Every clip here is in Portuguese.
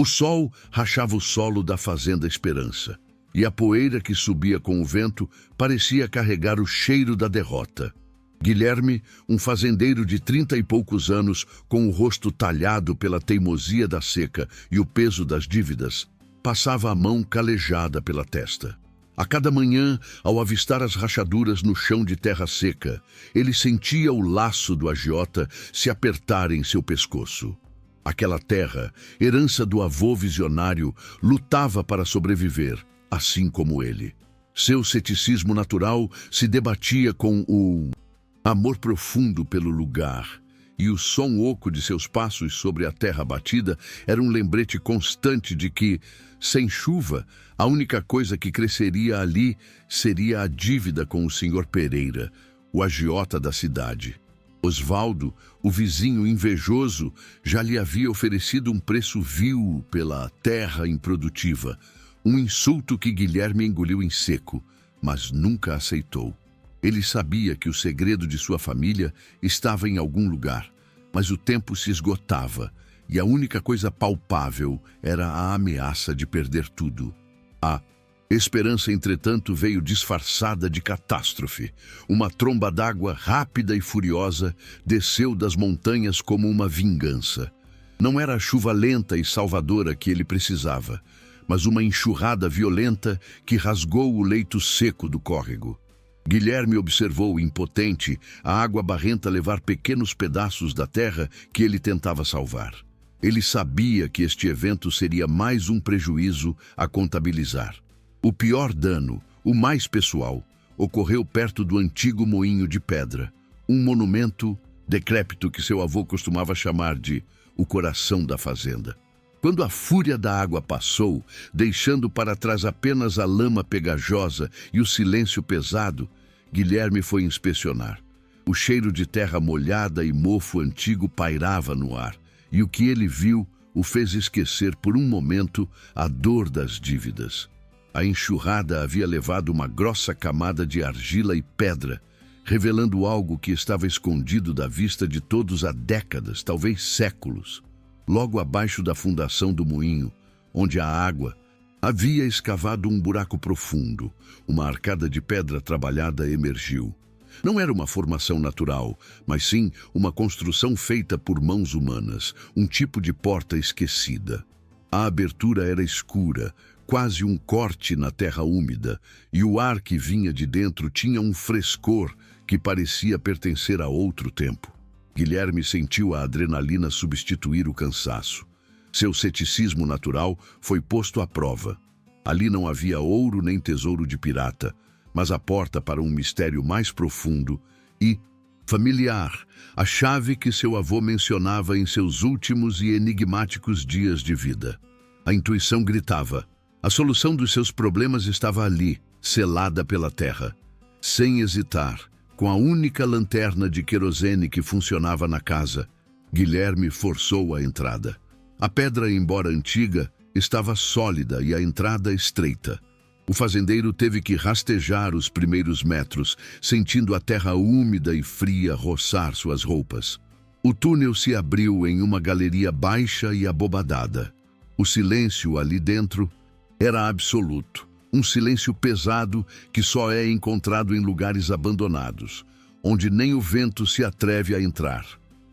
O sol rachava o solo da fazenda Esperança, e a poeira que subia com o vento parecia carregar o cheiro da derrota. Guilherme, um fazendeiro de 30 e poucos anos, com o rosto talhado pela teimosia da seca e o peso das dívidas, passava a mão calejada pela testa. A cada manhã, ao avistar as rachaduras no chão de terra seca, ele sentia o laço do agiota se apertar em seu pescoço. Aquela terra, herança do avô visionário, lutava para sobreviver, assim como ele. Seu ceticismo natural se debatia com o amor profundo pelo lugar, e o som oco de seus passos sobre a terra batida era um lembrete constante de que, sem chuva, a única coisa que cresceria ali seria a dívida com o Sr. Pereira, o agiota da cidade. Osvaldo, o vizinho invejoso, já lhe havia oferecido um preço vil pela terra improdutiva, um insulto que Guilherme engoliu em seco, mas nunca aceitou. Ele sabia que o segredo de sua família estava em algum lugar, mas o tempo se esgotava e a única coisa palpável era a ameaça de perder tudo. A esperança, entretanto, veio disfarçada de catástrofe. Uma tromba d'água rápida e furiosa desceu das montanhas como uma vingança. Não era a chuva lenta e salvadora que ele precisava, mas uma enxurrada violenta que rasgou o leito seco do córrego. Guilherme observou, impotente, a água barrenta levar pequenos pedaços da terra que ele tentava salvar. Ele sabia que este evento seria mais um prejuízo a contabilizar. O pior dano, o mais pessoal, ocorreu perto do antigo moinho de pedra, um monumento decrépito que seu avô costumava chamar de o coração da fazenda. Quando a fúria da água passou, deixando para trás apenas a lama pegajosa e o silêncio pesado, Guilherme foi inspecionar. O cheiro de terra molhada e mofo antigo pairava no ar, e o que ele viu o fez esquecer por um momento a dor das dívidas. A enxurrada havia levado uma grossa camada de argila e pedra, revelando algo que estava escondido da vista de todos há décadas, talvez séculos. Logo abaixo da fundação do moinho, onde a água havia escavado um buraco profundo, uma arcada de pedra trabalhada emergiu. Não era uma formação natural, mas sim uma construção feita por mãos humanas, um tipo de porta esquecida. A abertura era escura, quase um corte na terra úmida, e o ar que vinha de dentro tinha um frescor que parecia pertencer a outro tempo. Guilherme sentiu a adrenalina substituir o cansaço. Seu ceticismo natural foi posto à prova. Ali não havia ouro nem tesouro de pirata, mas a porta para um mistério mais profundo e familiar, a chave que seu avô mencionava em seus últimos e enigmáticos dias de vida. A intuição gritava. A solução dos seus problemas estava ali, selada pela terra. Sem hesitar, com a única lanterna de querosene que funcionava na casa, Guilherme forçou a entrada. A pedra, embora antiga, estava sólida e a entrada estreita. O fazendeiro teve que rastejar os primeiros metros, sentindo a terra úmida e fria roçar suas roupas. O túnel se abriu em uma galeria baixa e abobadada. O silêncio ali dentro era absoluto, um silêncio pesado que só é encontrado em lugares abandonados, onde nem o vento se atreve a entrar.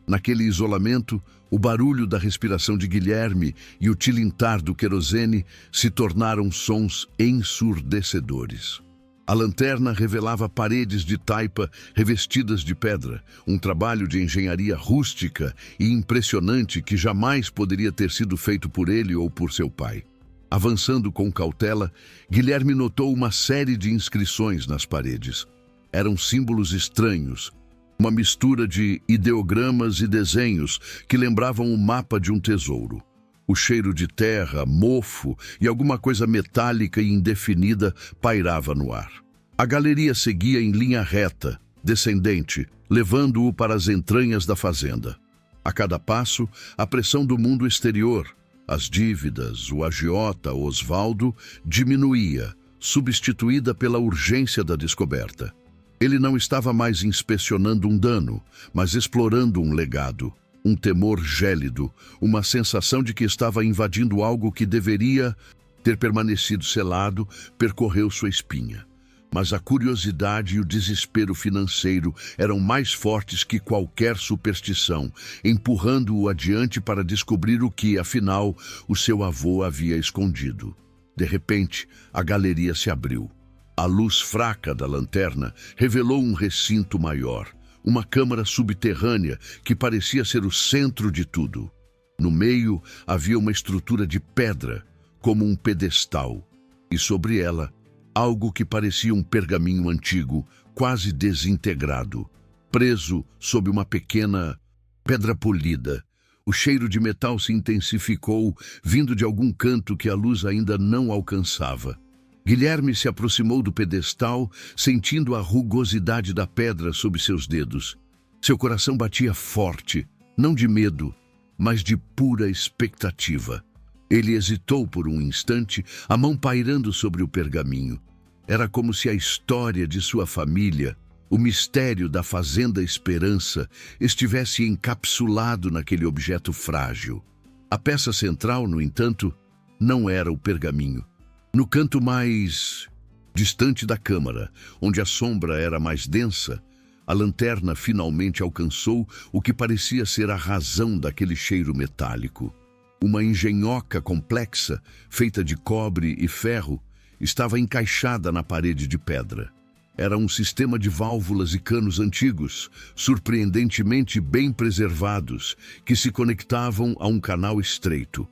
Naquele isolamento, o barulho da respiração de Guilherme e o tilintar do querosene se tornaram sons ensurdecedores. A lanterna revelava paredes de taipa revestidas de pedra, um trabalho de engenharia rústica e impressionante que jamais poderia ter sido feito por ele ou por seu pai. Avançando com cautela, Guilherme notou uma série de inscrições nas paredes. Eram símbolos estranhos, uma mistura de ideogramas e desenhos que lembravam o mapa de um tesouro. O cheiro de terra, mofo e alguma coisa metálica e indefinida pairava no ar. A galeria seguia em linha reta, descendente, levando-o para as entranhas da fazenda. A cada passo, a pressão do mundo exterior, as dívidas, o agiota Osvaldo, diminuía, substituída pela urgência da descoberta. Ele não estava mais inspecionando um dano, mas explorando um legado. Um temor gélido, uma sensação de que estava invadindo algo que deveria ter permanecido selado, percorreu sua espinha. Mas a curiosidade e o desespero financeiro eram mais fortes que qualquer superstição, empurrando-o adiante para descobrir o que, afinal, o seu avô havia escondido. De repente, a galeria se abriu. A luz fraca da lanterna revelou um recinto maior, uma câmara subterrânea que parecia ser o centro de tudo. No meio havia uma estrutura de pedra, como um pedestal, e sobre ela, algo que parecia um pergaminho antigo, quase desintegrado, preso sob uma pequena pedra polida. O cheiro de metal se intensificou, vindo de algum canto que a luz ainda não alcançava. Guilherme se aproximou do pedestal, sentindo a rugosidade da pedra sob seus dedos. Seu coração batia forte, não de medo, mas de pura expectativa. Ele hesitou por um instante, a mão pairando sobre o pergaminho. Era como se a história de sua família, o mistério da Fazenda Esperança, estivesse encapsulado naquele objeto frágil. A peça central, no entanto, não era o pergaminho. No canto mais distante da câmara, onde a sombra era mais densa, a lanterna finalmente alcançou o que parecia ser a razão daquele cheiro metálico. Uma engenhoca complexa, feita de cobre e ferro, estava encaixada na parede de pedra. Era um sistema de válvulas e canos antigos, surpreendentemente bem preservados, que se conectavam a um canal estreito.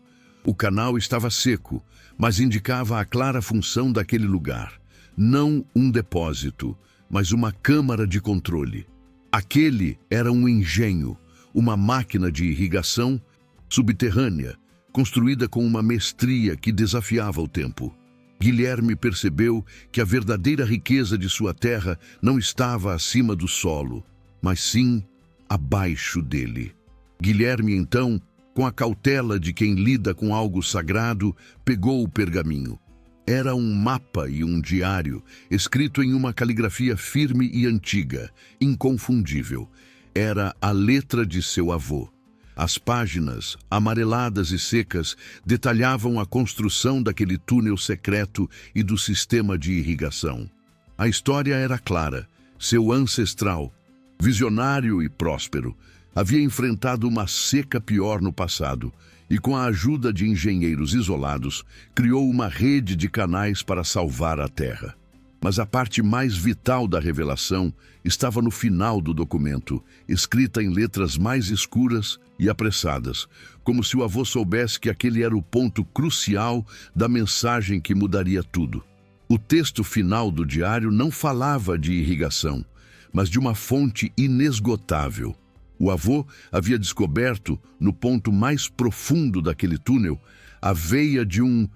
O canal estava seco, mas indicava a clara função daquele lugar. Não um depósito, mas uma câmara de controle. Aquele era um engenho, uma máquina de irrigação subterrânea, construída com uma mestria que desafiava o tempo. Guilherme percebeu que a verdadeira riqueza de sua terra não estava acima do solo, mas sim abaixo dele. Guilherme, então, com a cautela de quem lida com algo sagrado, pegou o pergaminho. Era um mapa e um diário, escrito em uma caligrafia firme e antiga, inconfundível. Era a letra de seu avô. As páginas, amareladas e secas, detalhavam a construção daquele túnel secreto e do sistema de irrigação. A história era clara. Seu ancestral, visionário e próspero, havia enfrentado uma seca pior no passado e, com a ajuda de engenheiros isolados, criou uma rede de canais para salvar a terra. Mas a parte mais vital da revelação estava no final do documento, escrita em letras mais escuras e apressadas, como se o avô soubesse que aquele era o ponto crucial da mensagem que mudaria tudo. O texto final do diário não falava de irrigação, mas de uma fonte inesgotável. O avô havia descoberto, no ponto mais profundo daquele túnel, a veia de um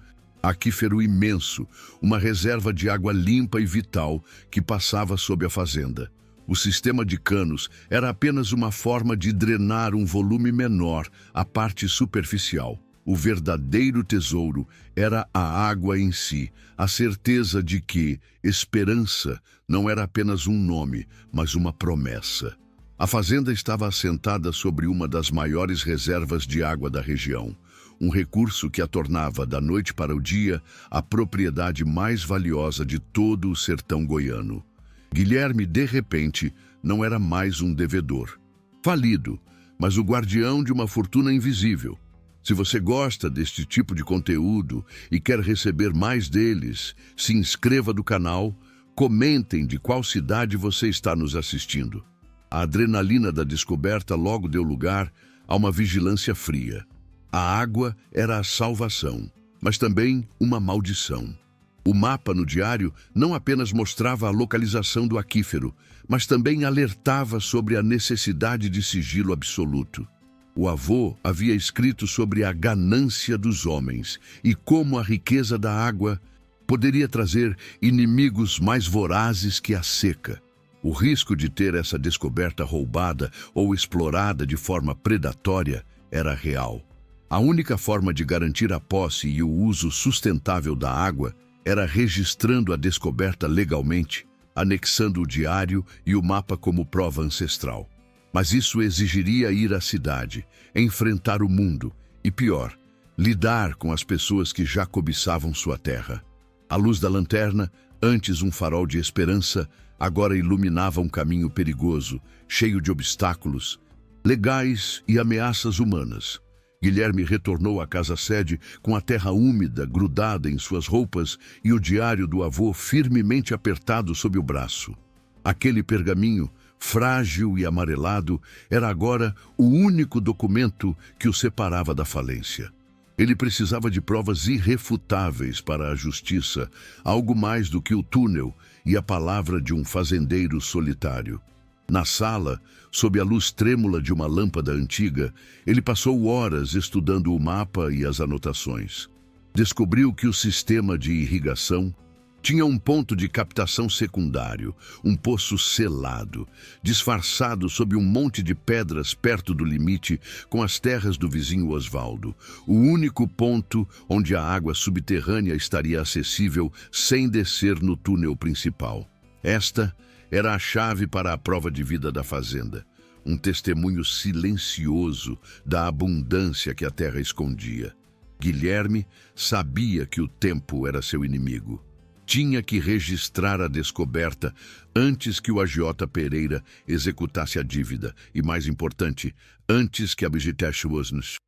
aquífero imenso, uma reserva de água limpa e vital que passava sob a fazenda. O sistema de canos era apenas uma forma de drenar um volume menor, a parte superficial. O verdadeiro tesouro era a água em si, a certeza de que esperança não era apenas um nome, mas uma promessa. A fazenda estava assentada sobre uma das maiores reservas de água da região, um recurso que a tornava, da noite para o dia, a propriedade mais valiosa de todo o sertão goiano. Guilherme, de repente, não era mais um devedor. Falido, mas o guardião de uma fortuna invisível. Se você gosta deste tipo de conteúdo e quer receber mais deles, se inscreva no canal, comentem de qual cidade você está nos assistindo. A adrenalina da descoberta logo deu lugar a uma vigilância fria. A água era a salvação, mas também uma maldição. O mapa no diário não apenas mostrava a localização do aquífero, mas também alertava sobre a necessidade de sigilo absoluto. O avô havia escrito sobre a ganância dos homens e como a riqueza da água poderia trazer inimigos mais vorazes que a seca. O risco de ter essa descoberta roubada ou explorada de forma predatória era real. A única forma de garantir a posse e o uso sustentável da água era registrando a descoberta legalmente, anexando o diário e o mapa como prova ancestral. Mas isso exigiria ir à cidade, enfrentar o mundo e, pior, lidar com as pessoas que já cobiçavam sua terra. A luz da lanterna, antes um farol de esperança, agora iluminava um caminho perigoso, cheio de obstáculos, legais e ameaças humanas. Guilherme retornou à casa-sede com a terra úmida grudada em suas roupas e o diário do avô firmemente apertado sob o braço. Aquele pergaminho, frágil e amarelado, era agora o único documento que o separava da falência. Ele precisava de provas irrefutáveis para a justiça, algo mais do que o túnel e a palavra de um fazendeiro solitário. Na sala, sob a luz trêmula de uma lâmpada antiga, ele passou horas estudando o mapa e as anotações. Descobriu que o sistema de irrigação tinha um ponto de captação secundário, um poço selado, disfarçado sob um monte de pedras perto do limite com as terras do vizinho Osvaldo, o único ponto onde a água subterrânea estaria acessível sem descer no túnel principal. Esta era a chave para a prova de vida da fazenda, um testemunho silencioso da abundância que a terra escondia. Guilherme sabia que o tempo era seu inimigo. Tinha que registrar a descoberta antes que o agiota Pereira executasse a dívida e, mais importante, antes que a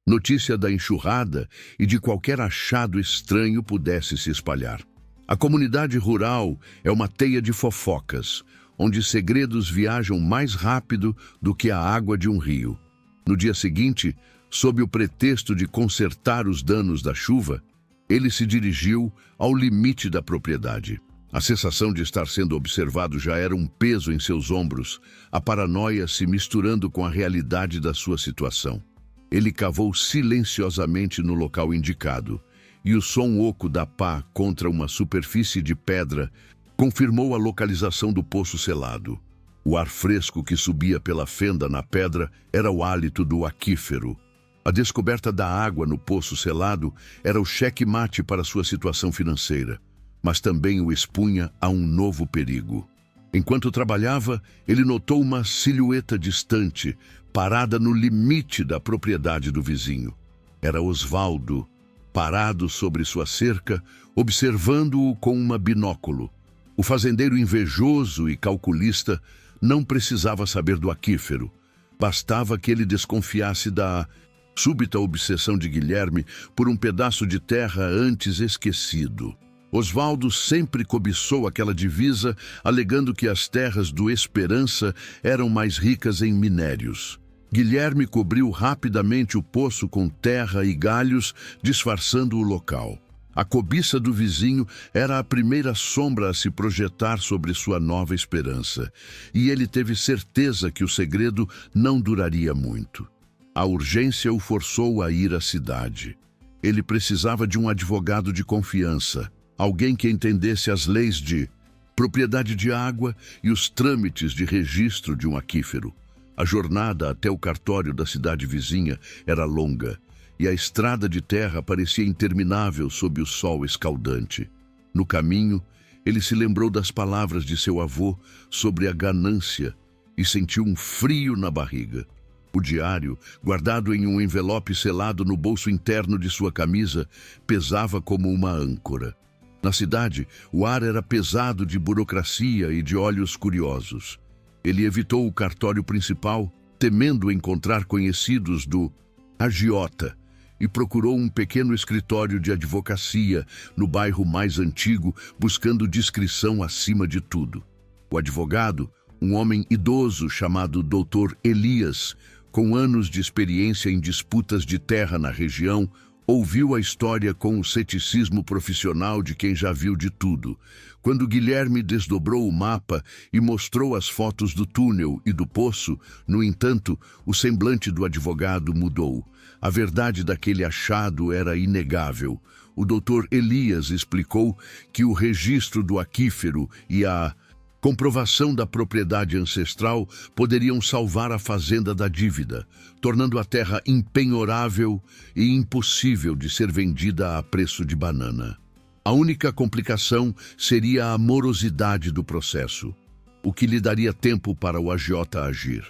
notícia da enxurrada e de qualquer achado estranho pudesse se espalhar. A comunidade rural é uma teia de fofocas, onde segredos viajam mais rápido do que a água de um rio. No dia seguinte, sob o pretexto de consertar os danos da chuva, ele se dirigiu ao limite da propriedade. A sensação de estar sendo observado já era um peso em seus ombros, a paranoia se misturando com a realidade da sua situação. Ele cavou silenciosamente no local indicado, e o som oco da pá contra uma superfície de pedra confirmou a localização do poço selado. O ar fresco que subia pela fenda na pedra era o hálito do aquífero. A descoberta da água no poço selado era o cheque-mate para sua situação financeira, mas também o expunha a um novo perigo. Enquanto trabalhava, ele notou uma silhueta distante, parada no limite da propriedade do vizinho. Era Osvaldo, parado sobre sua cerca, observando-o com uma binóculo. O fazendeiro invejoso e calculista não precisava saber do aquífero. Bastava que ele desconfiasse da súbita obsessão de Guilherme por um pedaço de terra antes esquecido. Osvaldo sempre cobiçou aquela divisa, alegando que as terras do Esperança eram mais ricas em minérios. Guilherme cobriu rapidamente o poço com terra e galhos, disfarçando o local. A cobiça do vizinho era a primeira sombra a se projetar sobre sua nova esperança, e ele teve certeza que o segredo não duraria muito. A urgência o forçou a ir à cidade. Ele precisava de um advogado de confiança, alguém que entendesse as leis de propriedade de água e os trâmites de registro de um aquífero. A jornada até o cartório da cidade vizinha era longa, e a estrada de terra parecia interminável sob o sol escaldante. No caminho, ele se lembrou das palavras de seu avô sobre a ganância e sentiu um frio na barriga. O diário, guardado em um envelope selado no bolso interno de sua camisa, pesava como uma âncora. Na cidade, o ar era pesado de burocracia e de olhos curiosos. Ele evitou o cartório principal, temendo encontrar conhecidos do agiota, e procurou um pequeno escritório de advocacia no bairro mais antigo, buscando discrição acima de tudo. O advogado, um homem idoso chamado Dr. Elias, com anos de experiência em disputas de terra na região, ouviu a história com o ceticismo profissional de quem já viu de tudo. Quando Guilherme desdobrou o mapa e mostrou as fotos do túnel e do poço, no entanto, o semblante do advogado mudou. A verdade daquele achado era inegável. O Dr. Elias explicou que o registro do aquífero e a comprovação da propriedade ancestral poderiam salvar a fazenda da dívida, tornando a terra impenhorável e impossível de ser vendida a preço de banana. A única complicação seria a morosidade do processo, o que lhe daria tempo para o agiota agir.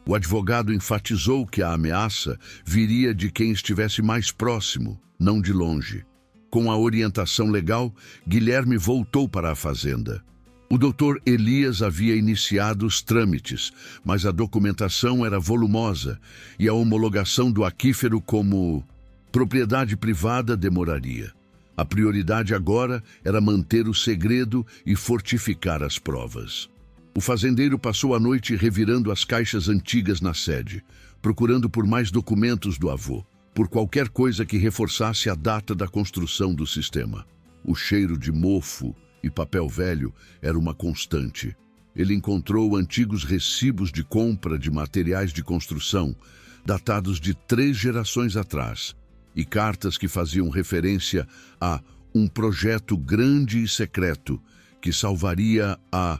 O advogado enfatizou que a ameaça viria de quem estivesse mais próximo, não de longe. Com a orientação legal, Guilherme voltou para a fazenda. O Dr. Elias havia iniciado os trâmites, mas a documentação era volumosa e a homologação do aquífero como propriedade privada demoraria. A prioridade agora era manter o segredo e fortificar as provas. O fazendeiro passou a noite revirando as caixas antigas na sede, procurando por mais documentos do avô, por qualquer coisa que reforçasse a data da construção do sistema. O cheiro de mofo e papel velho era uma constante. Ele encontrou antigos recibos de compra de materiais de construção, datados de 3 gerações atrás, e cartas que faziam referência a um projeto grande e secreto que salvaria a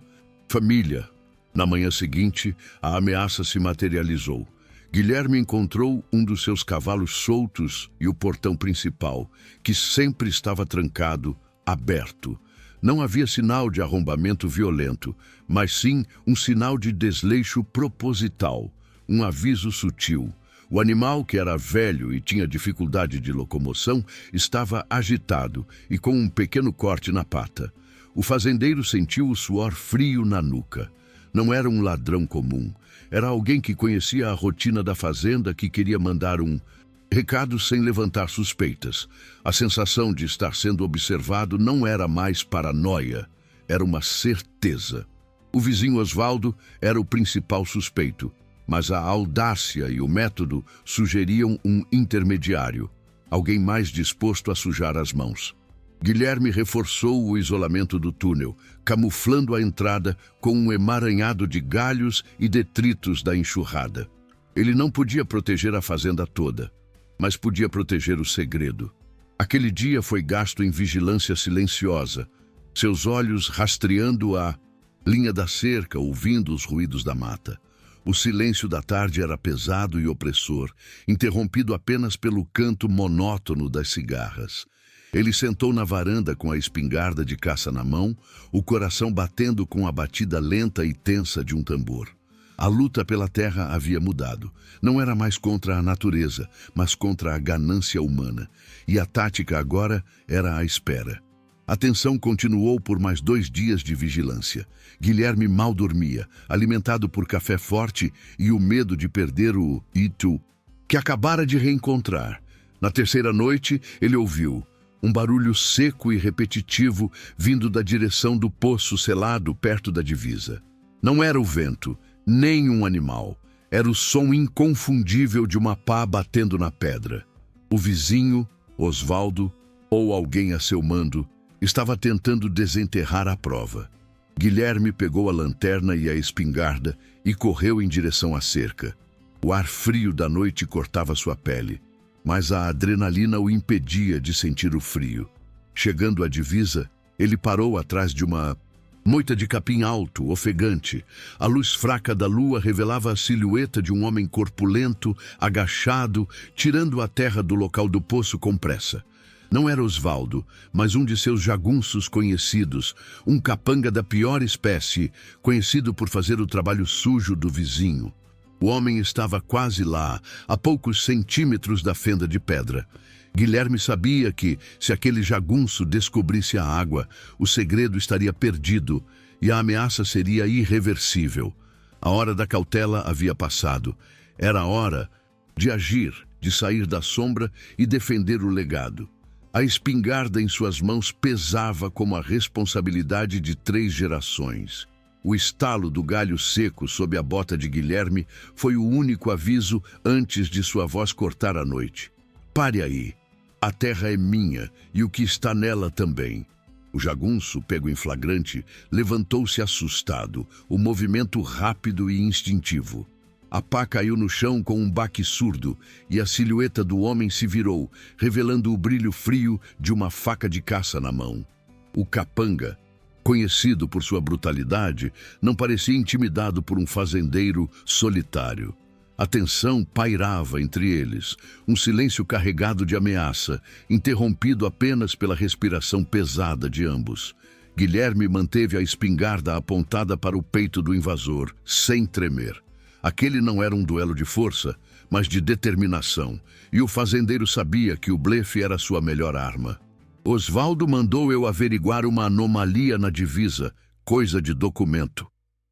família. Na manhã seguinte, a ameaça se materializou. Guilherme encontrou um dos seus cavalos soltos e o portão principal, que sempre estava trancado, aberto. Não havia sinal de arrombamento violento, mas sim um sinal de desleixo proposital, um aviso sutil. O animal, que era velho e tinha dificuldade de locomoção, estava agitado e com um pequeno corte na pata. O fazendeiro sentiu o suor frio na nuca. Não era um ladrão comum. Era alguém que conhecia a rotina da fazenda, que queria mandar um recado sem levantar suspeitas. A sensação de estar sendo observado não era mais paranoia, era uma certeza. O vizinho Osvaldo era o principal suspeito, mas a audácia e o método sugeriam um intermediário, alguém mais disposto a sujar as mãos. Guilherme reforçou o isolamento do túnel, camuflando a entrada com um emaranhado de galhos e detritos da enxurrada. Ele não podia proteger a fazenda toda, mas podia proteger o segredo. Aquele dia foi gasto em vigilância silenciosa, seus olhos rastreando a linha da cerca, ouvindo os ruídos da mata. O silêncio da tarde era pesado e opressor, interrompido apenas pelo canto monótono das cigarras. Ele sentou na varanda com a espingarda de caça na mão, o coração batendo com a batida lenta e tensa de um tambor. A luta pela terra havia mudado. Não era mais contra a natureza, mas contra a ganância humana. E a tática agora era a espera. A tensão continuou por mais 2 dias de vigilância. Guilherme mal dormia, alimentado por café forte e o medo de perder o Itu, que acabara de reencontrar. Na terceira noite, ele ouviu um barulho seco e repetitivo vindo da direção do poço selado perto da divisa. Não era o vento, nem um animal. Era o som inconfundível de uma pá batendo na pedra. O vizinho, Osvaldo, ou alguém a seu mando, estava tentando desenterrar a prova. Guilherme pegou a lanterna e a espingarda e correu em direção à cerca. O ar frio da noite cortava sua pele, mas a adrenalina o impedia de sentir o frio. Chegando à divisa, ele parou atrás de uma moita de capim alto, ofegante. A luz fraca da lua revelava a silhueta de um homem corpulento, agachado, tirando a terra do local do poço com pressa. Não era Osvaldo, mas um de seus jagunços conhecidos, um capanga da pior espécie, conhecido por fazer o trabalho sujo do vizinho. O homem estava quase lá, a poucos centímetros da fenda de pedra. Guilherme sabia que, se aquele jagunço descobrisse a água, o segredo estaria perdido e a ameaça seria irreversível. A hora da cautela havia passado. Era a hora de agir, de sair da sombra e defender o legado. A espingarda em suas mãos pesava como a responsabilidade de 3 gerações. O estalo do galho seco sob a bota de Guilherme foi o único aviso antes de sua voz cortar a noite. Pare aí. A terra é minha e o que está nela também. O jagunço, pego em flagrante, levantou-se assustado, o movimento rápido e instintivo. A pá caiu no chão com um baque surdo e a silhueta do homem se virou, revelando o brilho frio de uma faca de caça na mão. O capanga, conhecido por sua brutalidade, não parecia intimidado por um fazendeiro solitário. A tensão pairava entre eles, um silêncio carregado de ameaça, interrompido apenas pela respiração pesada de ambos. Guilherme manteve a espingarda apontada para o peito do invasor, sem tremer. Aquele não era um duelo de força, mas de determinação, e o fazendeiro sabia que o blefe era sua melhor arma. Osvaldo mandou eu averiguar uma anomalia na divisa, coisa de documento.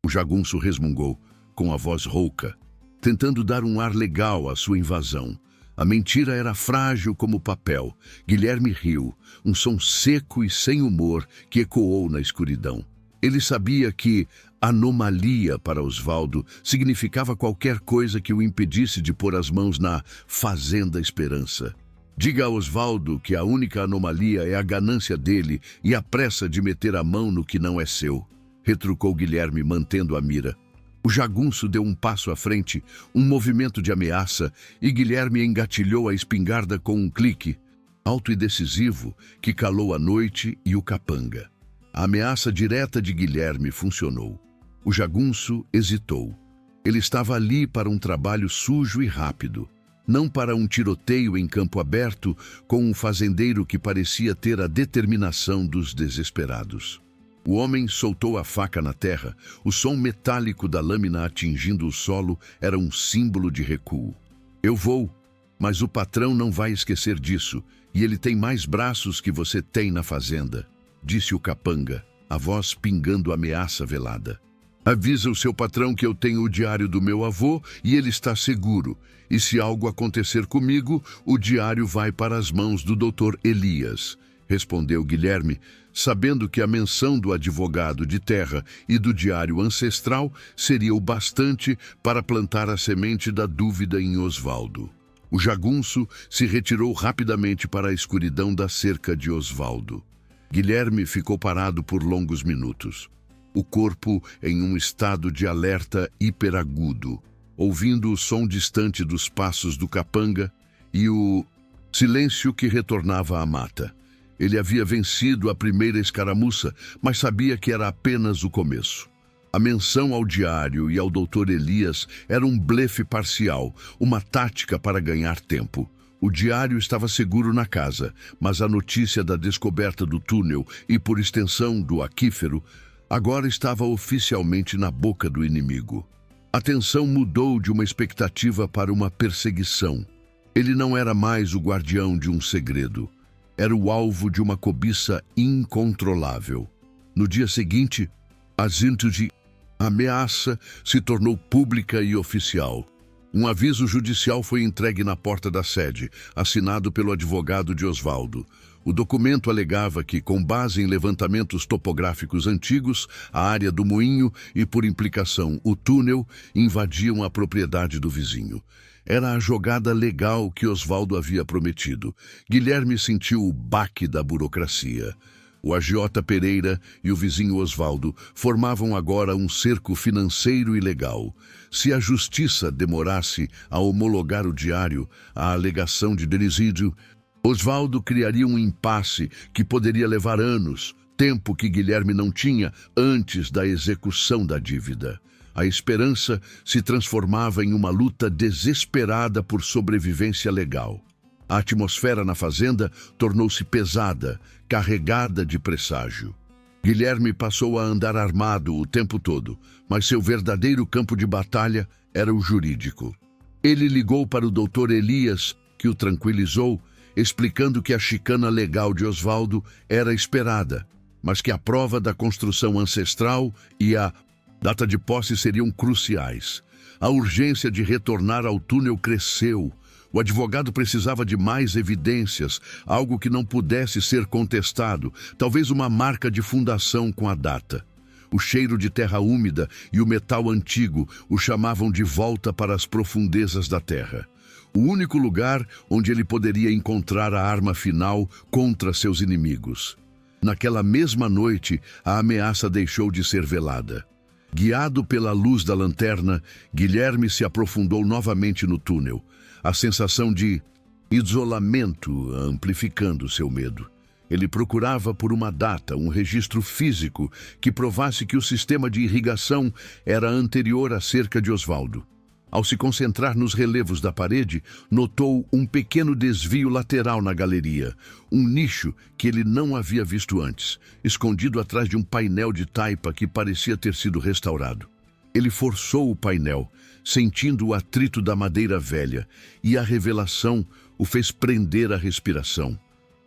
O jagunço resmungou, com a voz rouca, tentando dar um ar legal à sua invasão. A mentira era frágil como papel. Guilherme riu, um som seco e sem humor que ecoou na escuridão. Ele sabia que anomalia para Osvaldo significava qualquer coisa que o impedisse de pôr as mãos na Fazenda Esperança. Diga a Osvaldo que a única anomalia é a ganância dele e a pressa de meter a mão no que não é seu, retrucou Guilherme, mantendo a mira. O jagunço deu um passo à frente, um movimento de ameaça, e Guilherme engatilhou a espingarda com um clique, alto e decisivo, que calou a noite e o capanga. A ameaça direta de Guilherme funcionou. O jagunço hesitou. Ele estava ali para um trabalho sujo e rápido, não para um tiroteio em campo aberto com um fazendeiro que parecia ter a determinação dos desesperados. O homem soltou a faca na terra. O som metálico da lâmina atingindo o solo era um símbolo de recuo. Eu vou, mas o patrão não vai esquecer disso, e ele tem mais braços que você tem na fazenda, disse o capanga, a voz pingando ameaça velada. Avisa o seu patrão que eu tenho o diário do meu avô e ele está seguro. E se algo acontecer comigo, o diário vai para as mãos do Dr. Elias, respondeu Guilherme, sabendo que a menção do advogado de terra e do diário ancestral seria o bastante para plantar a semente da dúvida em Osvaldo. O jagunço se retirou rapidamente para a escuridão da cerca de Osvaldo. Guilherme ficou parado por longos minutos, o corpo em um estado de alerta hiperagudo, ouvindo o som distante dos passos do capanga e o silêncio que retornava à mata. Ele havia vencido a primeira escaramuça, mas sabia que era apenas o começo. A menção ao diário e ao Dr. Elias era um blefe parcial, uma tática para ganhar tempo. O diário estava seguro na casa, mas a notícia da descoberta do túnel e, por extensão, do aquífero, agora estava oficialmente na boca do inimigo. A tensão mudou de uma expectativa para uma perseguição. Ele não era mais o guardião de um segredo. Era o alvo de uma cobiça incontrolável. No dia seguinte, a ameaça se tornou pública e oficial. Um aviso judicial foi entregue na porta da sede, assinado pelo advogado de Osvaldo. O documento alegava que, com base em levantamentos topográficos antigos, a área do moinho e, por implicação, o túnel, invadiam a propriedade do vizinho. Era a jogada legal que Osvaldo havia prometido. Guilherme sentiu o baque da burocracia. O agiota Pereira e o vizinho Osvaldo formavam agora um cerco financeiro e legal. Se a justiça demorasse a homologar o diário, a alegação de delisídio, Osvaldo criaria um impasse que poderia levar anos, tempo que Guilherme não tinha antes da execução da dívida. A esperança se transformava em uma luta desesperada por sobrevivência legal. A atmosfera na fazenda tornou-se pesada, carregada de presságio. Guilherme passou a andar armado o tempo todo, mas seu verdadeiro campo de batalha era o jurídico. Ele ligou para o Dr. Elias, que o tranquilizou, explicando que a chicana legal de Osvaldo era esperada, mas que a prova da construção ancestral e a data de posse seriam cruciais. A urgência de retornar ao túnel cresceu. O advogado precisava de mais evidências, algo que não pudesse ser contestado, talvez uma marca de fundação com a data. O cheiro de terra úmida e o metal antigo o chamavam de volta para as profundezas da terra. O único lugar onde ele poderia encontrar a arma final contra seus inimigos. Naquela mesma noite, a ameaça deixou de ser velada. Guiado pela luz da lanterna, Guilherme se aprofundou novamente no túnel, a sensação de isolamento amplificando seu medo. Ele procurava por uma data, um registro físico que provasse que o sistema de irrigação era anterior à cerca de Osvaldo. Ao se concentrar nos relevos da parede, notou um pequeno desvio lateral na galeria, um nicho que ele não havia visto antes, escondido atrás de um painel de taipa que parecia ter sido restaurado. Ele forçou o painel, sentindo o atrito da madeira velha, e a revelação o fez prender a respiração.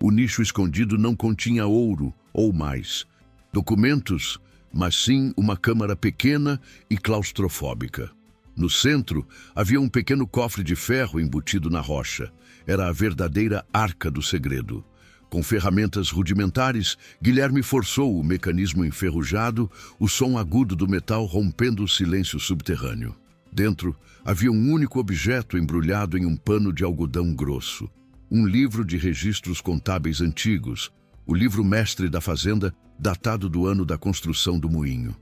O nicho escondido não continha ouro ou mais documentos, mas sim uma câmara pequena e claustrofóbica. No centro, havia um pequeno cofre de ferro embutido na rocha. Era a verdadeira arca do segredo. Com ferramentas rudimentares, Guilherme forçou o mecanismo enferrujado, o som agudo do metal rompendo o silêncio subterrâneo. Dentro, havia um único objeto embrulhado em um pano de algodão grosso. Um livro de registros contábeis antigos, o livro mestre da fazenda, datado do ano da construção do moinho.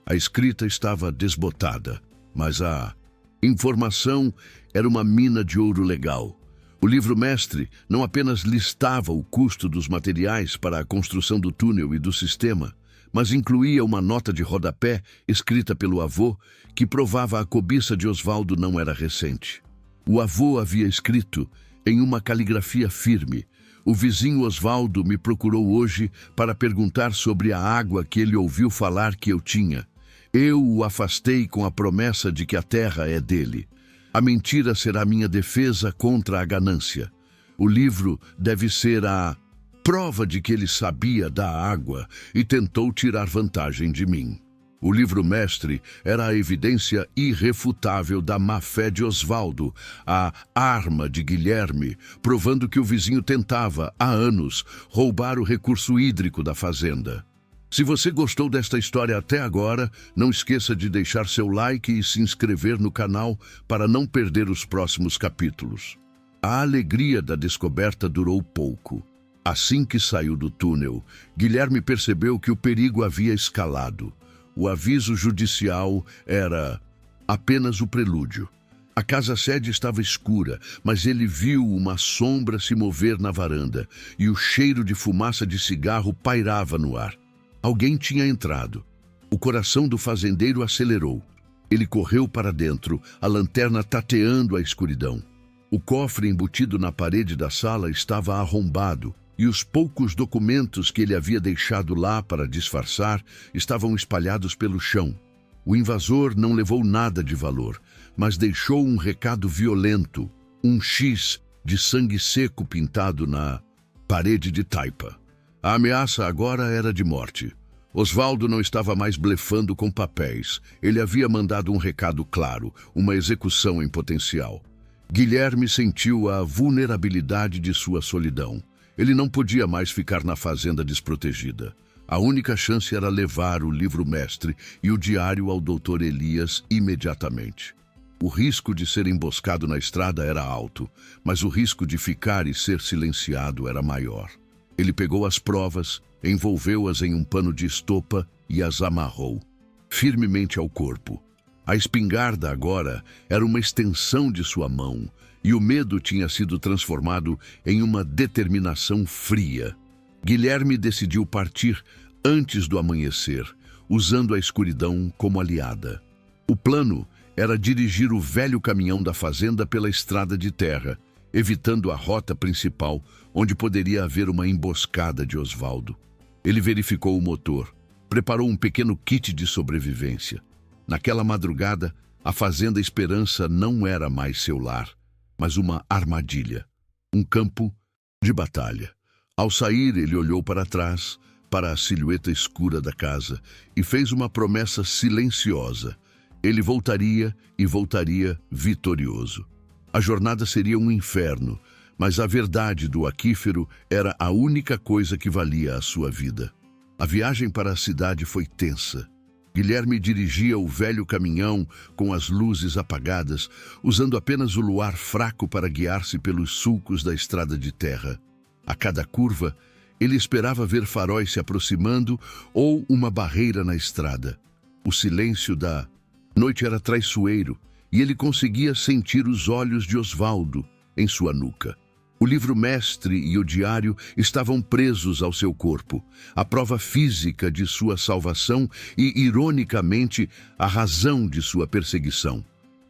A escrita estava desbotada, mas a informação era uma mina de ouro legal. O livro mestre não apenas listava o custo dos materiais para a construção do túnel e do sistema, mas incluía uma nota de rodapé escrita pelo avô que provava a cobiça de Osvaldo não era recente. O avô havia escrito, em uma caligrafia firme: "O vizinho Osvaldo me procurou hoje para perguntar sobre a água que ele ouviu falar que eu tinha. Eu o afastei com a promessa de que a terra é dele. A mentira será minha defesa contra a ganância. O livro deve ser a prova de que ele sabia da água e tentou tirar vantagem de mim." O livro mestre era a evidência irrefutável da má-fé de Osvaldo, a arma de Guilherme, provando que o vizinho tentava, há anos, roubar o recurso hídrico da fazenda. Se você gostou desta história até agora, não esqueça de deixar seu like e se inscrever no canal para não perder os próximos capítulos. A alegria da descoberta durou pouco. Assim que saiu do túnel, Guilherme percebeu que o perigo havia escalado. O aviso judicial era apenas o prelúdio. A casa-sede estava escura, mas ele viu uma sombra se mover na varanda e o cheiro de fumaça de cigarro pairava no ar. Alguém tinha entrado. O coração do fazendeiro acelerou. Ele correu para dentro, a lanterna tateando a escuridão. O cofre embutido na parede da sala estava arrombado e os poucos documentos que ele havia deixado lá para disfarçar estavam espalhados pelo chão. O invasor não levou nada de valor, mas deixou um recado violento, um X de sangue seco pintado na parede de taipa. A ameaça agora era de morte. Osvaldo não estava mais blefando com papéis. Ele havia mandado um recado claro, uma execução em potencial. Guilherme sentiu a vulnerabilidade de sua solidão. Ele não podia mais ficar na fazenda desprotegida. A única chance era levar o livro mestre e o diário ao Dr. Elias imediatamente. O risco de ser emboscado na estrada era alto, mas o risco de ficar e ser silenciado era maior. Ele pegou as provas, envolveu-as em um pano de estopa e as amarrou firmemente ao corpo. A espingarda agora era uma extensão de sua mão, e o medo tinha sido transformado em uma determinação fria. Guilherme decidiu partir antes do amanhecer, usando a escuridão como aliada. O plano era dirigir o velho caminhão da fazenda pela estrada de terra, evitando a rota principal, onde poderia haver uma emboscada de Osvaldo. Ele verificou o motor, preparou um pequeno kit de sobrevivência. Naquela madrugada, a Fazenda Esperança não era mais seu lar, mas uma armadilha, um campo de batalha. Ao sair, ele olhou para trás, para a silhueta escura da casa, e fez uma promessa silenciosa. Ele voltaria e voltaria vitorioso. A jornada seria um inferno, mas a verdade do aquífero era a única coisa que valia a sua vida. A viagem para a cidade foi tensa. Guilherme dirigia o velho caminhão com as luzes apagadas, usando apenas o luar fraco para guiar-se pelos sulcos da estrada de terra. A cada curva, ele esperava ver faróis se aproximando ou uma barreira na estrada. O silêncio da noite era traiçoeiro e ele conseguia sentir os olhos de Osvaldo em sua nuca. O livro mestre e o diário estavam presos ao seu corpo, a prova física de sua salvação e, ironicamente, a razão de sua perseguição.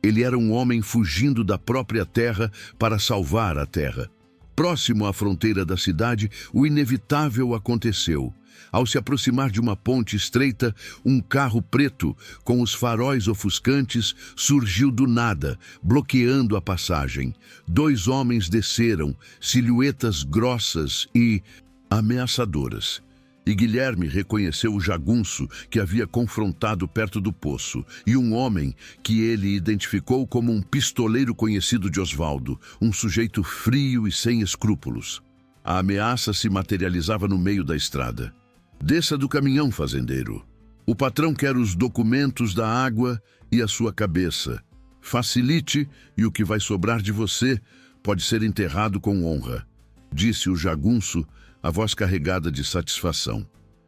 Ele era um homem fugindo da própria terra para salvar a terra. Próximo à fronteira da cidade, o inevitável aconteceu. Ao se aproximar de uma ponte estreita, um carro preto, com os faróis ofuscantes, surgiu do nada, bloqueando a passagem. 2 homens desceram, silhuetas grossas e ameaçadoras. E Guilherme reconheceu o jagunço que havia confrontado perto do poço, e um homem que ele identificou como um pistoleiro conhecido de Osvaldo, um sujeito frio e sem escrúpulos. A ameaça se materializava no meio da estrada. Desça do caminhão, fazendeiro. O patrão quer os documentos da água e a sua cabeça. Facilite e o que vai sobrar de você pode ser enterrado com honra, disse o jagunço, a voz carregada de satisfação.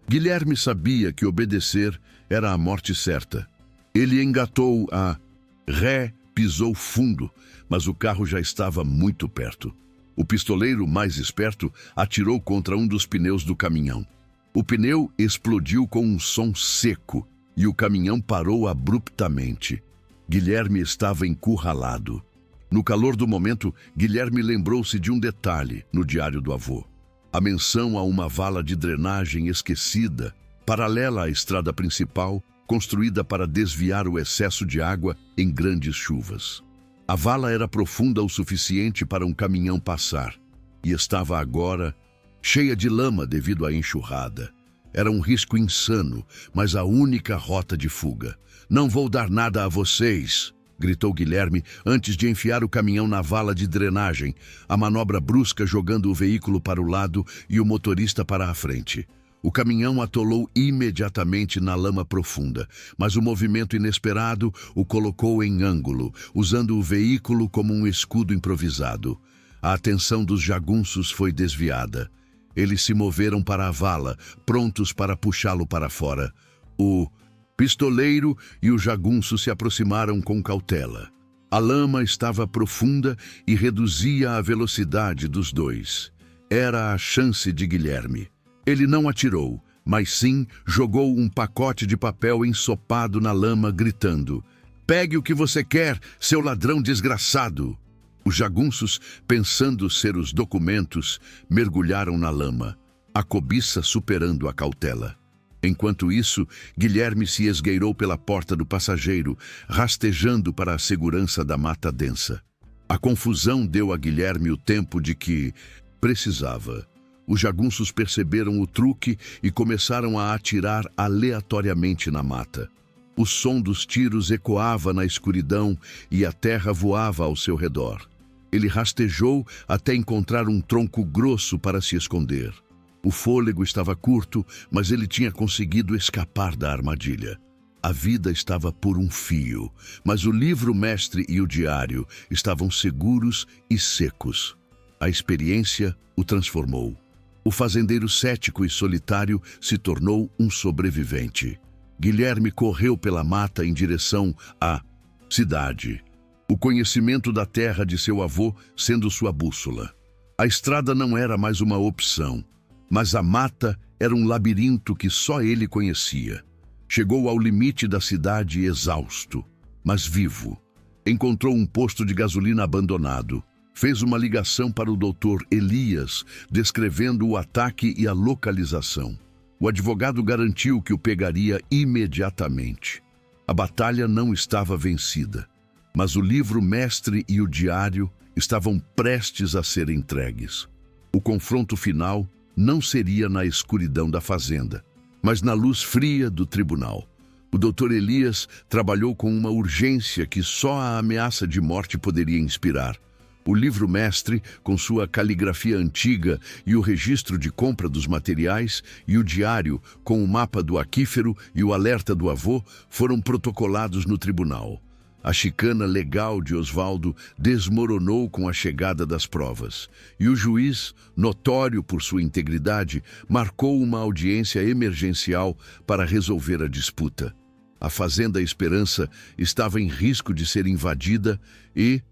Guilherme sabia que obedecer era a morte certa. Ele engatou a ré, pisou fundo, mas o carro já estava muito perto. O pistoleiro, mais esperto, atirou contra um dos pneus do caminhão. O pneu explodiu com um som seco e o caminhão parou abruptamente. Guilherme estava encurralado. No calor do momento, Guilherme lembrou-se de um detalhe no diário do avô. A menção a uma vala de drenagem esquecida, paralela à estrada principal, construída para desviar o excesso de água em grandes chuvas. A vala era profunda o suficiente para um caminhão passar, e estava agora cheia de lama devido à enxurrada. Era um risco insano, mas a única rota de fuga. "Não vou dar nada a vocês!" gritou Guilherme antes de enfiar o caminhão na vala de drenagem, a manobra brusca jogando o veículo para o lado e o motorista para a frente. O caminhão atolou imediatamente na lama profunda, mas o movimento inesperado o colocou em ângulo, usando o veículo como um escudo improvisado. A atenção dos jagunços foi desviada. Eles se moveram para a vala, prontos para puxá-lo para fora. O pistoleiro e o jagunço se aproximaram com cautela. A lama estava profunda e reduzia a velocidade dos dois. Era a chance de Guilherme. Ele não atirou, mas sim jogou um pacote de papel ensopado na lama, gritando: "Pegue o que você quer, seu ladrão desgraçado!" Os jagunços, pensando ser os documentos, mergulharam na lama, a cobiça superando a cautela. Enquanto isso, Guilherme se esgueirou pela porta do passageiro, rastejando para a segurança da mata densa. A confusão deu a Guilherme o tempo de que precisava. Os jagunços perceberam o truque e começaram a atirar aleatoriamente na mata. O som dos tiros ecoava na escuridão e a terra voava ao seu redor. Ele rastejou até encontrar um tronco grosso para se esconder. O fôlego estava curto, mas ele tinha conseguido escapar da armadilha. A vida estava por um fio, mas o livro-mestre e o diário estavam seguros e secos. A experiência o transformou. O fazendeiro cético e solitário se tornou um sobrevivente. Guilherme correu pela mata em direção à cidade. O conhecimento da terra de seu avô sendo sua bússola. A estrada não era mais uma opção, mas a mata era um labirinto que só ele conhecia. Chegou ao limite da cidade exausto, mas vivo. Encontrou um posto de gasolina abandonado. Fez uma ligação para o Dr. Elias, descrevendo o ataque e a localização. O advogado garantiu que o pegaria imediatamente. A batalha não estava vencida, mas o livro-mestre e o diário estavam prestes a ser entregues. O confronto final não seria na escuridão da fazenda, mas na luz fria do tribunal. O Dr. Elias trabalhou com uma urgência que só a ameaça de morte poderia inspirar. O livro-mestre, com sua caligrafia antiga e o registro de compra dos materiais, e o diário, com o mapa do aquífero e o alerta do avô, foram protocolados no tribunal. A chicana legal de Osvaldo desmoronou com a chegada das provas, e o juiz, notório por sua integridade, marcou uma audiência emergencial para resolver a disputa. A Fazenda Esperança estava em risco de ser invadida e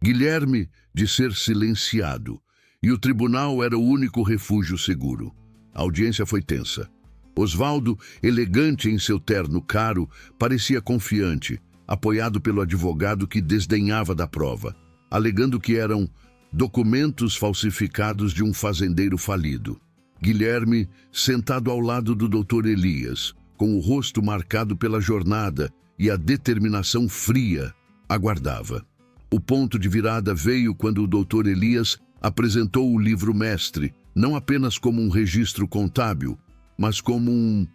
Guilherme de ser silenciado, e o tribunal era o único refúgio seguro. A audiência foi tensa. Osvaldo, elegante em seu terno caro, parecia confiante, apoiado pelo advogado que desdenhava da prova, alegando que eram Documentos falsificados de um fazendeiro falido. Guilherme, sentado ao lado do Dr. Elias, com o rosto marcado pela jornada e a determinação fria, aguardava. O ponto de virada veio quando o Dr. Elias apresentou o livro-mestre, não apenas como um registro contábil, mas como um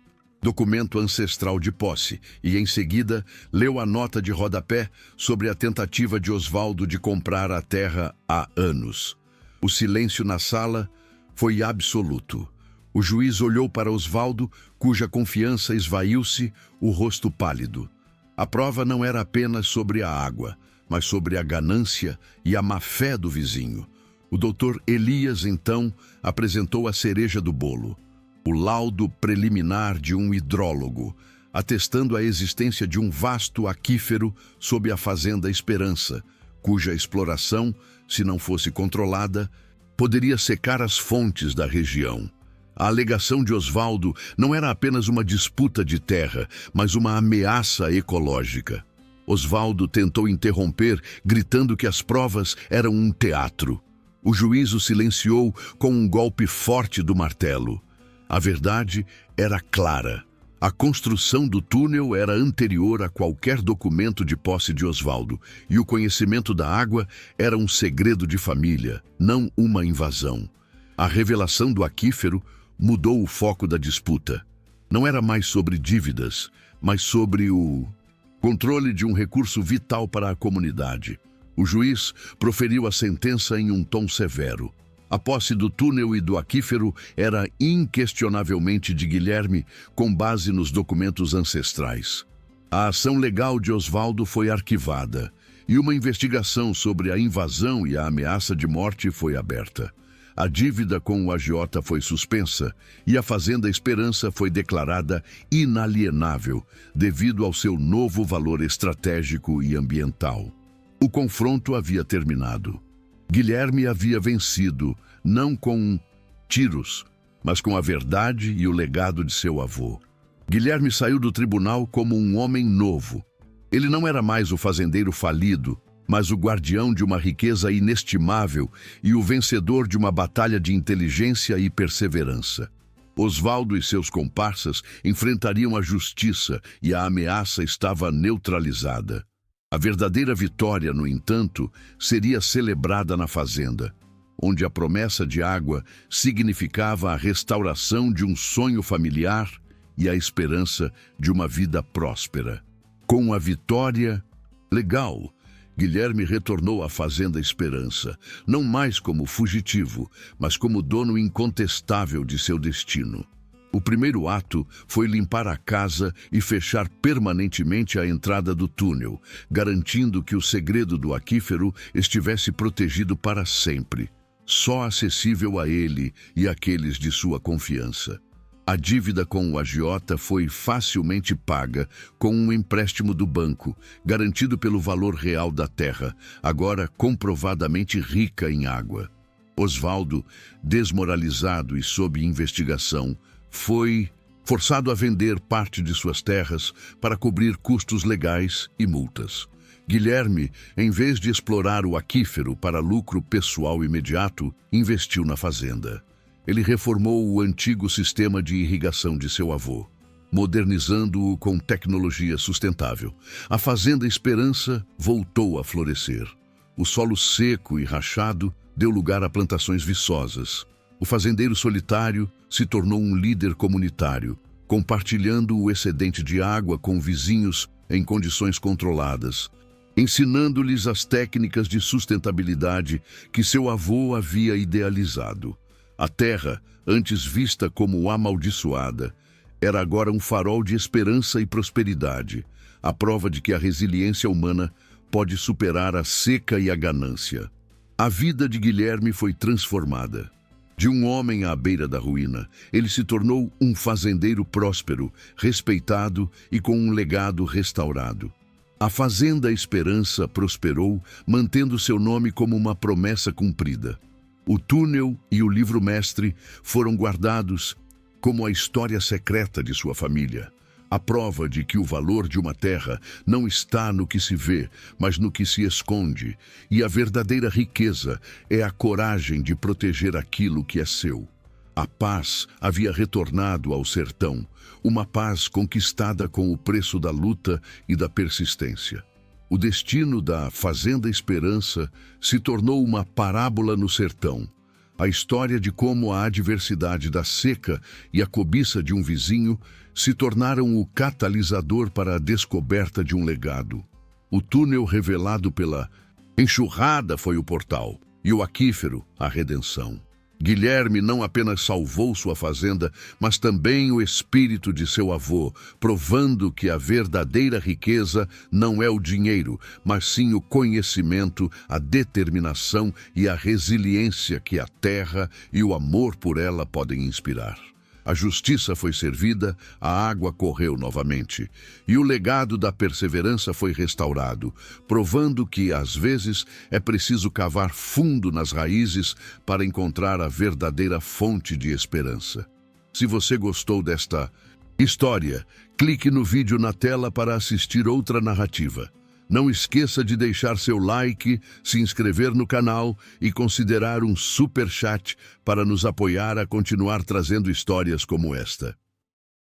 documento ancestral de posse, e em seguida leu a nota de rodapé sobre a tentativa de Osvaldo de comprar a terra há anos. O silêncio na sala foi absoluto. O juiz olhou para Osvaldo, cuja confiança esvaiu-se, o rosto pálido. A prova não era apenas sobre a água, mas sobre a ganância e a má-fé do vizinho. O doutor Elias, então, apresentou a cereja do bolo, o laudo preliminar de um hidrólogo, atestando a existência de um vasto aquífero sob a Fazenda Esperança, cuja exploração, se não fosse controlada, poderia secar as fontes da região. A alegação de Osvaldo não era apenas uma disputa de terra, mas uma ameaça ecológica. Osvaldo tentou interromper, gritando que as provas eram um teatro. O juiz o silenciou com um golpe forte do martelo. A verdade era clara. A construção do túnel era anterior a qualquer documento de posse de Osvaldo, e o conhecimento da água era um segredo de família, não uma invasão. A revelação do aquífero mudou o foco da disputa. Não era mais sobre dívidas, mas sobre o controle de um recurso vital para a comunidade. O juiz proferiu a sentença em um tom severo. A posse do túnel e do aquífero era inquestionavelmente de Guilherme, com base nos documentos ancestrais. A ação legal de Osvaldo foi arquivada, e uma investigação sobre a invasão e a ameaça de morte foi aberta. A dívida com o agiota foi suspensa e a Fazenda Esperança foi declarada inalienável devido ao seu novo valor estratégico e ambiental. O confronto havia terminado. Guilherme havia vencido, não com tiros, mas com a verdade e o legado de seu avô. Guilherme saiu do tribunal como um homem novo. Ele não era mais o fazendeiro falido, mas o guardião de uma riqueza inestimável e o vencedor de uma batalha de inteligência e perseverança. Osvaldo e seus comparsas enfrentariam a justiça e a ameaça estava neutralizada. A verdadeira vitória, no entanto, seria celebrada na fazenda, onde a promessa de água significava a restauração de um sonho familiar e a esperança de uma vida próspera. Com a vitória legal, Guilherme retornou à Fazenda Esperança, não mais como fugitivo, mas como dono incontestável de seu destino. O primeiro ato foi limpar a casa e fechar permanentemente a entrada do túnel, garantindo que o segredo do aquífero estivesse protegido para sempre, só acessível a ele e àqueles de sua confiança. A dívida com o agiota foi facilmente paga com um empréstimo do banco, garantido pelo valor real da terra, agora comprovadamente rica em água. Osvaldo, desmoralizado e sob investigação, foi forçado a vender parte de suas terras para cobrir custos legais e multas. Guilherme, em vez de explorar o aquífero para lucro pessoal imediato, investiu na fazenda. Ele reformou o antigo sistema de irrigação de seu avô, modernizando-o com tecnologia sustentável. A Fazenda Esperança voltou a florescer. O solo seco e rachado deu lugar a plantações viçosas. O fazendeiro solitário se tornou um líder comunitário, compartilhando o excedente de água com vizinhos em condições controladas, ensinando-lhes as técnicas de sustentabilidade que seu avô havia idealizado. A terra, antes vista como amaldiçoada, era agora um farol de esperança e prosperidade, a prova de que a resiliência humana pode superar a seca e a ganância. A vida de Guilherme foi transformada. De um homem à beira da ruína, ele se tornou um fazendeiro próspero, respeitado e com um legado restaurado. A Fazenda Esperança prosperou, mantendo seu nome como uma promessa cumprida. O túnel e o livro-mestre foram guardados como a história secreta de sua família, A prova de que o valor de uma terra não está no que se vê, mas no que se esconde, e a verdadeira riqueza é a coragem de proteger aquilo que é seu. A paz havia retornado ao sertão, uma paz conquistada com o preço da luta e da persistência. O destino da Fazenda Esperança se tornou uma parábola no sertão. A história de como a adversidade da seca e a cobiça de um vizinho se tornaram o catalisador para a descoberta de um legado. O túnel revelado pela enxurrada foi o portal, e o aquífero, a redenção. Guilherme não apenas salvou sua fazenda, mas também o espírito de seu avô, provando que a verdadeira riqueza não é o dinheiro, mas sim o conhecimento, a determinação e a resiliência que a terra e o amor por ela podem inspirar. A justiça foi servida, a água correu novamente, e o legado da perseverança foi restaurado, provando que, às vezes, é preciso cavar fundo nas raízes para encontrar a verdadeira fonte de esperança. Se você gostou desta história, clique no vídeo na tela para assistir outra narrativa. Não esqueça de deixar seu like, se inscrever no canal e considerar um super chat para nos apoiar a continuar trazendo histórias como esta.